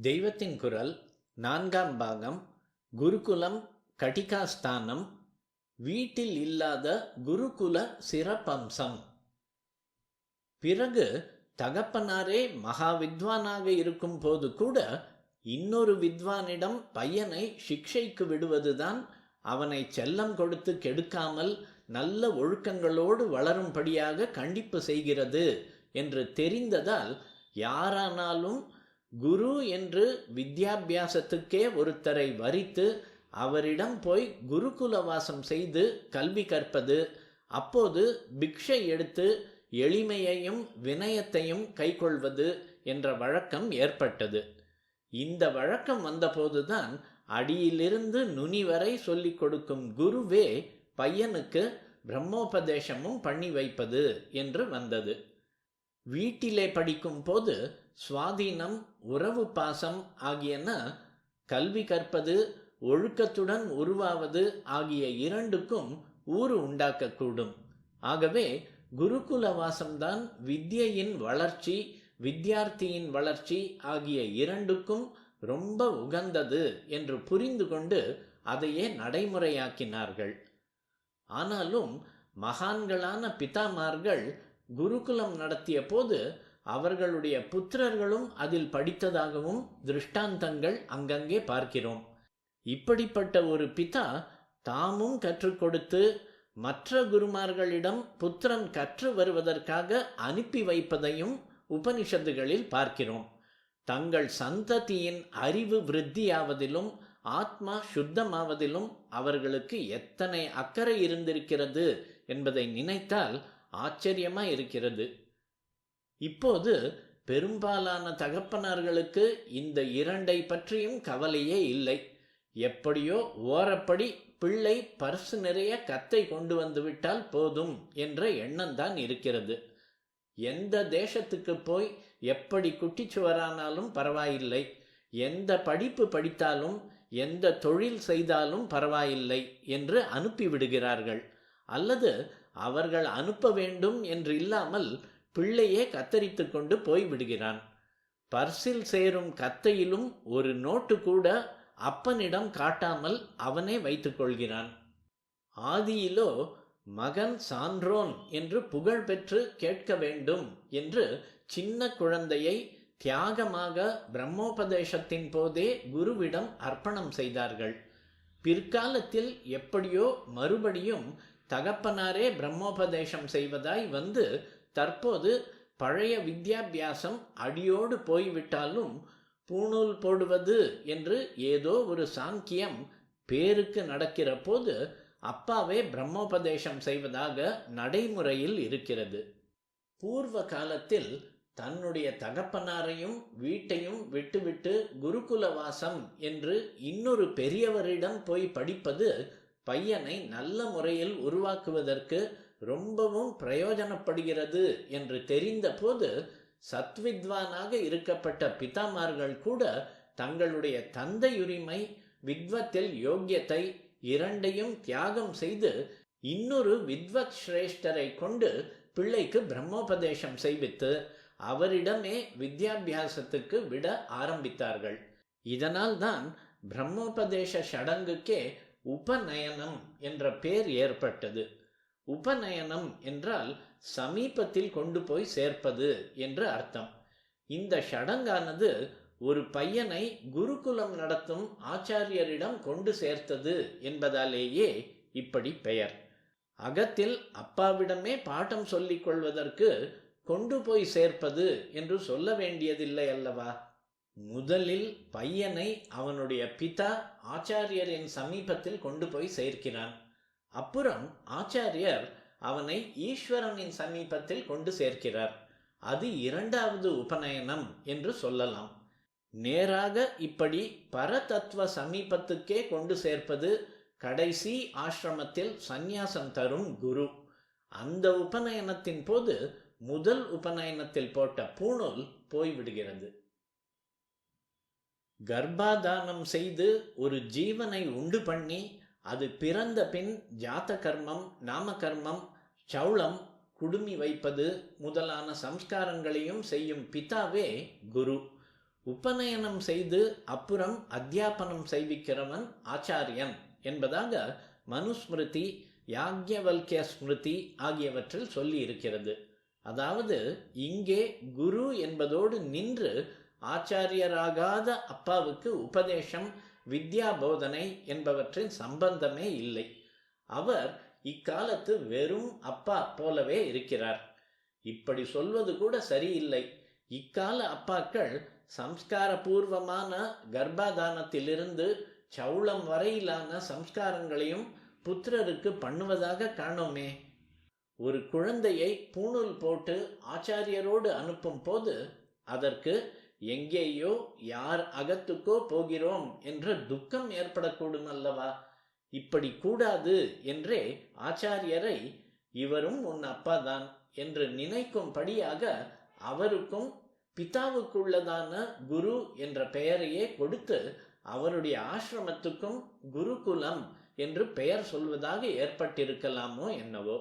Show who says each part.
Speaker 1: தெய்வத்தின் குரல் 4ஆம் பாகம். குருகுலம் கட்டிகாஸ்தானம். வீட்டில் இல்லாத குருகுல சிறப்பம்சம். பிறகு தகப்பனாரே மகா வித்வானாக இருக்கும் போது கூட இன்னொரு வித்வானிடம் பையனை சிக்ஷைக்கு விடுவதுதான் அவனை செல்லம் கொடுத்து கெடுக்காமல் நல்ல ஒழுக்கங்களோடு வளரும்படியாக கண்டிப்பு செய்கிறது என்று தெரிந்ததால் யாரானாலும் குரு என்று வித்யாபியாசத்துக்கே ஒருத்தரை வரித்து அவரிடம் போய் குருகுலவாசம் செய்து கல்வி கற்பது, அப்போது பிக்ஷை எடுத்து எளிமையையும் வினயத்தையும் கைக்கொள்வது என்ற வழக்கம் ஏற்பட்டது. இந்த வழக்கம் வந்தபோதுதான் அடியிலிருந்து நுனி வரை சொல்லிக் கொடுக்கும் குருவே பையனுக்கு பிரம்மோபதேசமும் பண்ணி வைப்பது என்று வந்தது. வீட்டிலே படிக்கும் போது சுவாதீனம், உறவு பாசம் ஆகியன கல்வி கற்பது, ஒழுக்கத்துடன் உருவாவது ஆகிய இரண்டுக்கும் ஊறு உண்டாக்கக்கூடும். ஆகவே குருகுலவாசம்தான் வித்யையின் வளர்ச்சி, வித்யார்த்தியின் வளர்ச்சி ஆகிய இரண்டுக்கும் ரொம்ப உகந்தது என்று புரிந்து கொண்டு அதையே நடைமுறையாக்கினார்கள். ஆனாலும் மகான்களான பிதாமார்கள் குருகுலம் நடத்திய போது அவர்களுடைய புத்திரர்களும் அதில் படித்ததாகவும் திருஷ்டாந்தங்கள் அங்கங்கே பார்க்கிறோம். இப்படிப்பட்ட ஒரு பிதா தாமும் கற்றுக் கொடுத்து மற்ற குருமார்களிடம் புத்திரன் கற்று வருவதற்காக அனுப்பி வைப்பதையும் உபனிஷத்துகளில் பார்க்கிறோம். தங்கள் சந்ததியின் அறிவு விருத்தியாவதிலும் ஆத்மா சுத்தமாவதிலும் அவர்களுக்கு எத்தனை அக்கறை இருந்திருக்கிறது என்பதை நினைத்தால் ஆச்சரியமா இருக்கிறது. இப்போது பெரும்பாலான தகப்பனார்களுக்கு இந்த இரண்டை பற்றியும் கவலையே இல்லை. எப்படியோ ஓரப்படி பிள்ளை பர்சு நிறைய கத்தை கொண்டு வந்து விட்டால் போதும் என்ற எண்ணம்தான் இருக்கிறது. எந்த தேசத்துக்கு போய் எப்படி குட்டிச்சுவரானாலும் பரவாயில்லை, எந்த படிப்பு படித்தாலும் எந்த தொழில் செய்தாலும் பரவாயில்லை என்று அனுப்பிவிடுகிறார்கள். அல்லது அவர்கள் அனுப்ப வேண்டும் என்று இல்லாமல் பிள்ளையே கத்தரித்து கொண்டு போய்விடுகிறான். பர்சில் சேரும் கத்தையிலும் ஒரு நோட்டு கூட அப்பனிடம் காட்டாமல் அவனே வைத்துக் கொள்கிறான். ஆதியிலோ மகன் சான்றோன் என்று புகழ் பெற்று கேட்க வேண்டும் என்று சின்ன குழந்தையை தியாகமாக பிரம்மோபதேசத்தின் போதே குருவிடம் அர்ப்பணம் செய்தார்கள். பிற்காலத்தில் எப்படியோ மறுபடியும் தகப்பனாரே பிரம்மோபதேசம் செய்வதாய் வந்து தற்போது பழைய வித்யாபியாசம் அடியோடு போய்விட்டாலும் பூணூல் போடுவது என்று ஏதோ ஒரு சாங்கியம் பேருக்கு நடக்கிற போது அப்பாவே பிரம்மோபதேசம் செய்வதாக நடைமுறையில் இருக்கிறது. பூர்வ காலத்தில் தன்னுடைய தகப்பனாரையும் வீட்டையும் விட்டுவிட்டு குருகுலவாசம் என்று இன்னொரு பெரியவரிடம் போய் படிப்பது பையனை நல்ல முறையில் உருவாக்குவதற்கு ரொம்பவும் பிரயோஜனப்படுகிறது என்று தெரிந்த போது சத்வித்வானாக இருக்கப்பட்ட பிதாமார்கள் கூட தங்களுடைய தந்தையுரிமை, வித்வத்தில் யோக்கியத்தை இரண்டையும் தியாகம் செய்து இன்னொரு வித்வத் சிரேஷ்டரை கொண்டு பிள்ளைக்கு பிரம்மோபதேசம் செய்வித்து அவரிடமே வித்யாபியாசத்துக்கு விட ஆரம்பித்தார்கள். இதனால் தான் பிரம்மோபதேச சடங்குக்கே உபநயனம் என்ற பெயர் ஏற்பட்டது. உபநயனம் என்றால் சமீபத்தில் கொண்டு போய் சேர்ப்பது என்று அர்த்தம். இந்த சடங்கானது ஒரு பையனை குருகுலம் நடத்தும் ஆச்சாரியரிடம் கொண்டு சேர்த்தது என்பதாலேயே இப்படி பெயர். அகத்தில் அப்பாவிடமே பாடம் சொல்லிக் கொள்வதற்கு கொண்டு போய் சேர்ப்பது என்று சொல்ல வேண்டியதில்லை அல்லவா? முதலில் பையனை அவனுடைய பிதா ஆச்சாரியரின் சமீபத்தில் கொண்டு போய் சேர்க்கிறான். அப்புறம் ஆச்சாரியர் அவனை ஈஸ்வரனின் சமீபத்தில் கொண்டு சேர்க்கிறார். அது இரண்டாவது உபநயனம் என்று சொல்லலாம். நேராக இப்படி பரதத்துவ சமீபத்துக்கே கொண்டு சேர்ப்பது கடைசி ஆசிரமத்தில் சந்நியாசம் தரும் குரு. அந்த உபநயனத்தின் போது முதல் உபநயனத்தில் போட்ட பூணூல் போய்விடுகிறது. கர்ப்பாதானம் செய்து ஒரு ஜீவனை உண்டு பண்ணி அது பிறந்த பின் ஜாத கர்மம், நாமகர்மம், சௌளம், குடுமி வைப்பது முதலான சம்ஸ்காரங்களையும் செய்யும் பிதாவே குரு. உபநயனம் செய்து அப்புறம் அத்தியாபனம் செய்விக்கிறவன் ஆச்சாரியன் என்பதாக மனுஸ்மிருதி, யாக்ஞவல்கிய ஸ்மிருதி ஆகியவற்றில் சொல்லி இருக்கிறது. அதாவது இங்கே குரு என்பதோடு நின்று ஆச்சாரியராகாத அப்பாவுக்கு உபதேசம், வித்யா போதனை என்பவற்றின் சம்பந்தமே இல்லை. அவர் இக்காலத்து வெறும் அப்பா போலவே இருக்கிறார். இப்படி சொல்வது கூட சரியில்லை. இக்கால அப்பாக்கள் சம்ஸ்கார பூர்வமான கர்ப்பாதானத்திலிருந்து சௌளம் வரையிலான சம்ஸ்காரங்களையும் புத்திரருக்கு பண்ணுவதாக காணோமே. ஒரு குழந்தையை பூணூல் போட்டு ஆச்சாரியரோடு அனுப்பும் போது அதற்கு எங்கேயோ யார் அகத்துக்கோ போகிறோம் என்ற துக்கம் ஏற்படக்கூடும் அல்லவா? இப்படி கூடாது என்றே ஆச்சாரியரை இவரும் உன் அப்பாதான் என்று நினைக்கும்படியாக அவருக்கும் பிதாவுக்குள்ளதான குரு என்ற பெயரையே கொடுத்து அவருடைய ஆசிரமத்துக்கும் குருகுலம் என்று பெயர் சொல்வதாக ஏற்பட்டிருக்கலாமோ என்னவோ.